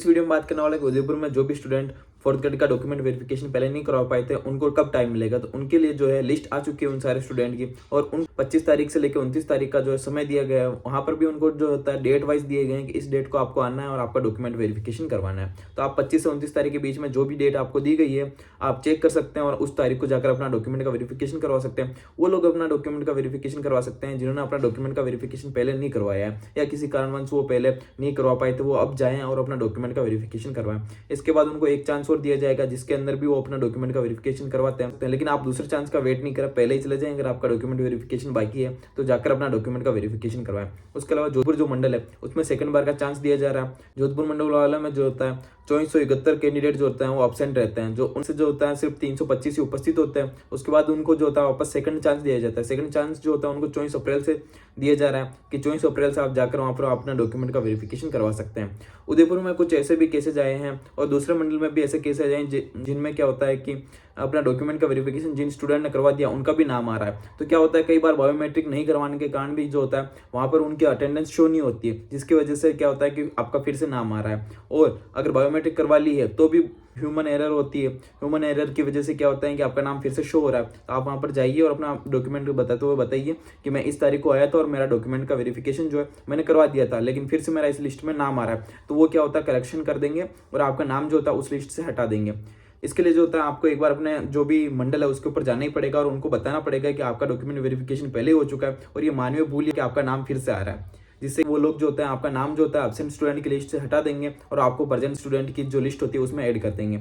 इस वीडियो में बात करने वाला है कि उदयपुर में जो भी स्टूडेंट फोर्थ ग्रेड का डॉक्यूमेंट वेरिफिकेशन पहले नहीं करवा पाए थे उनको कब टाइम मिलेगा। तो उनके लिए जो है लिस्ट आ चुकी है उन सारे स्टूडेंट की, और उन 25 तारीख से लेकर 29 तारीख का जो है समय दिया गया है। वहाँ पर भी उनको जो होता है डेट वाइज दिए गए हैं कि इस डेट को आपको आना है और आपका डॉक्यूमेंट वेरिफिकेशन करवाना है। तो आप 25 से 29 तारीख के बीच में जो भी डेट आपको दी गई है आप चेक कर सकते हैं और उस तारीख को जाकर अपना डॉक्यूमेंट का वेरिफिकेशन करवा सकते हैं। वो लोग अपना डॉक्यूमेंट का वेरिफिकेशन करवा सकते हैं जिन्होंने अपना डॉक्यूमेंट का वेरिफिकेशन पहले नहीं करवाया है या किसी कारणवश वो पहले नहीं करवा पाए थे, वो अब जाएं और अपना डॉक्यूमेंट का वेरिफिकेशन करवाएं। इसके बाद उनको एक चांस और दिया जाएगा जिसके अंदर भी वो अपना डॉक्यूमेंट का वेरिफिकेशन करवाते हैं। लेकिन आप दूसरे चांस का वेट नहीं करें, पहले ही चले जाएं। अगर आपका डॉक्यूमेंट वेरिफिकेशन बाकी है तो जाकर अपना डॉक्यूमेंट का वेरिफिकेशन करवाएं। उसके अलावा जोधपुर जो मंडल है उसमें सेकंड बार का चांस दिया जा रहा है। जोधपुर मंडल वाला में जो होता है 2471 कैंडिडेट जो होते हैं वो एब्सेंट रहते हैं, जो उनसे जो होता है सिर्फ 325 ही उपस्थित होते हैं। उसके बाद उनको जो होता है वापस सेकंड चांस दिया जाता है। सेकंड चांस जो होता है उनको 24 अप्रैल से दिया जा रहा है कि 24 अप्रैल से आप जाकर वहाँ पर अपना डॉक्यूमेंट का वेरिफिकेशन करवा सकते हैं। उदयपुर में कुछ ऐसे भी केसेज आए हैं और दूसरे मंडल में भी ऐसे केसेज आए हैं जिनमें क्या होता है कि अपना डॉक्यूमेंट का वेरिफिकेशन जिन स्टूडेंट ने करवा दिया उनका भी नाम आ रहा है। तो क्या होता है कई बार बायोमेट्रिक नहीं करवाने के कारण भी जो होता है वहाँ पर उनकी अटेंडेंस शो नहीं होती है, जिसकी वजह से क्या होता है कि आपका फिर से नाम आ रहा है। और अगर बायोमेट्रिक करवा ली है तो भी ह्यूमन एरर होती है। ह्यूमन एरर की वजह से क्या होता है कि आपका नाम फिर से शो हो रहा है। तो आप वहाँ पर जाइए और अपना डॉक्यूमेंट बताते हुए बताइए कि मैं इस तारीख को आया था और मेरा डॉक्यूमेंट का वेरिफिकेशन जो है मैंने करवा दिया था, लेकिन फिर से मेरा इस लिस्ट में नाम आ रहा है। तो वो क्या होता है करेक्शन कर देंगे और आपका नाम जो होता है उस लिस्ट से हटा देंगे। इसके लिए जो होता है आपको एक बार अपने जो भी मंडल है उसके ऊपर जाना ही पड़ेगा और उनको बताना पड़ेगा कि आपका डॉक्यूमेंट वेरिफिकेशन पहले हो चुका है और ये मानवीय भूल है कि आपका नाम फिर से आ रहा है, जिससे वो लोग जो होते हैं आपका नाम जो होता है एब्सेंट स्टूडेंट की लिस्ट से हटा देंगे और आपको प्रेजेंट स्टूडेंट की जो लिस्ट होती है उसमें ऐड कर देंगे।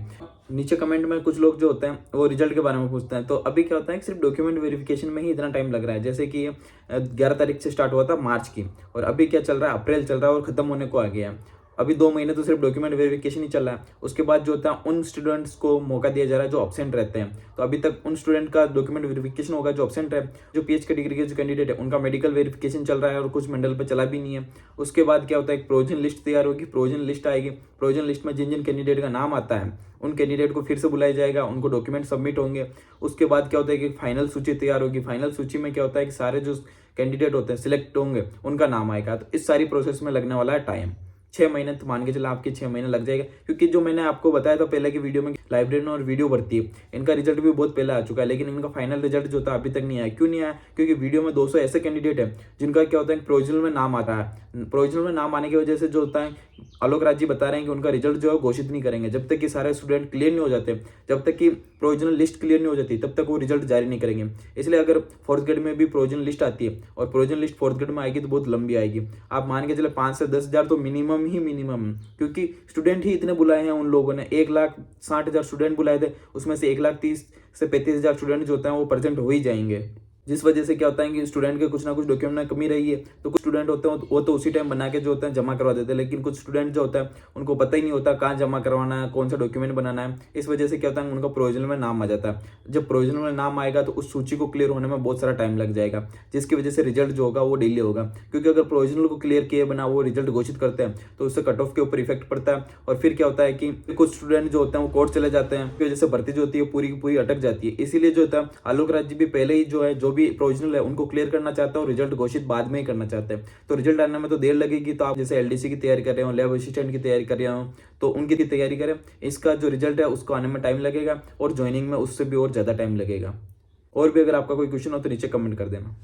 नीचे कमेंट में कुछ लोग जो होते हैं वो रिजल्ट के बारे में पूछते हैं। तो अभी क्या होता है कि सिर्फ डॉक्यूमेंट वेरिफिकेशन में ही इतना टाइम लग रहा है। जैसे कि 11 तारीख से स्टार्ट हुआ था मार्च की, और अभी क्या चल रहा है अप्रैल चल रहा है और खत्म होने को आ गया है। अभी 2 महीने तो सिर्फ डॉक्यूमेंट वेरिफिकेशन ही चल रहा है। उसके बाद जो होता है उन स्टूडेंट्स को मौका दिया जा रहा है जो एब्सेंट रहते हैं। तो अभी तक उन स्टूडेंट का डॉक्यूमेंट वेरिफिकेशन होगा जो एब्सेंट है। जो पीएच कैटेगरी के जो कैंडिडेट है उनका मेडिकल वेरिफिकेशन चल रहा है और कुछ मंडल पर चला भी नहीं है। उसके बाद क्या होता है एक प्रोविजन लिस्ट तैयार होगी, प्रोविजन लिस्ट आएगी। प्रोविजन लिस्ट में जिन जिन कैंडिडेट का नाम आता है उन कैंडिडेट को फिर से बुलाया जाएगा, उनको डॉक्यूमेंट सबमिट होंगे। उसके बाद क्या होता है कि फाइनल सूची तैयार होगी। फाइनल सूची में क्या होता है कि सारे जो कैंडिडेट होते हैं सिलेक्ट होंगे उनका नाम आएगा। तो इस सारी प्रोसेस में लगने वाला है टाइम 6 महीने। तो मान के चला आपके 6 महीने लग जाएगा, क्योंकि जो मैंने आपको बताया था पहले की वीडियो में लाइब्रेरी और वीडियो भर्ती है इनका रिजल्ट भी बहुत पहले आ चुका है, लेकिन इनका फाइनल रिजल्ट जो था अभी तक नहीं आया। क्यों नहीं आया? क्योंकि वीडियो में 200 ऐसे कैंडिडेट है जिनका क्या होता है प्रोविजनल में नाम आता है। प्रोविजनल में नाम आने की वजह से जो होता है आलोक राज जी बता रहे हैं कि उनका रिजल्ट जो है घोषित नहीं करेंगे जब तक कि सारे स्टूडेंट क्लियर नहीं हो जाते, जब तक कि प्रोविजनल लिस्ट क्लियर नहीं हो जाती तब तक वो रिजल्ट जारी नहीं करेंगे। इसलिए अगर फोर्थ ग्रेड में भी प्रोविजनल लिस्ट आती है और प्रोविजनल लिस्ट फोर्थ ग्रेड में आएगी तो बहुत लंबी आएगी। आप मान के चले 5 से 10 हज़ार तो मिनिमम ही मिनिमम, क्योंकि स्टूडेंट ही इतने बुलाए हैं उन लोगों ने। 1,60,000 स्टूडेंट बुलाए थे, उसमें से 1,30,000 से 35,000 स्टूडेंट जो होते हैं वो प्रेजेंट हो ही जाएंगे। जिस वजह से क्या होता है कि स्टूडेंट के कुछ ना कुछ डॉक्यूमेंट में कमी रही है। तो कुछ स्टूडेंट होते हैं वो तो उसी टाइम बना के जो होते हैं जमा करवा देते हैं, लेकिन कुछ स्टूडेंट जो होता है उनको पता ही नहीं होता कहाँ जमा करवाना है, कौन सा डॉक्यूमेंट बनाना है। इस वजह से क्या होता है उनका प्रोविजनल में नाम आ जाता है। जब प्रोविजनल में नाम आएगा तो उस सूची को क्लियर होने में बहुत सारा टाइम लग जाएगा, जिसकी वजह से रिजल्ट जो होगा वो डिले होगा। क्योंकि अगर प्रोविजनल को क्लियर किए बिना वो रिजल्ट घोषित करते हैं तो उससे कट ऑफ के ऊपर इफेक्ट पड़ता है, और फिर क्या होता है कि कुछ स्टूडेंट जो होते हैं वो कोर्ट चले जाते हैं, की वजह से भर्ती जो होती है पूरी की पूरी अटक जाती है। इसीलिए जो होता है आलोक राज जी भी पहले ही जो है जो भी प्रोविजनल है उनको क्लियर करना चाहता है और रिजल्ट घोषित बाद में ही करना चाहते हैं। तो रिजल्ट आने में तो देर लगेगी। तो आप जैसे एलडीसी की तैयारी कर रहे हो, लैब असिस्टेंट की तैयारी कर रहे हो, तो उनकी तैयारी करें। इसका जो रिजल्ट है उसको आने में टाइम लगेगा और ज्वाइनिंग में उससे भी और ज्यादा टाइम लगेगा। और भी अगर आपका कोई क्वेश्चन हो तो नीचे कमेंट कर देना।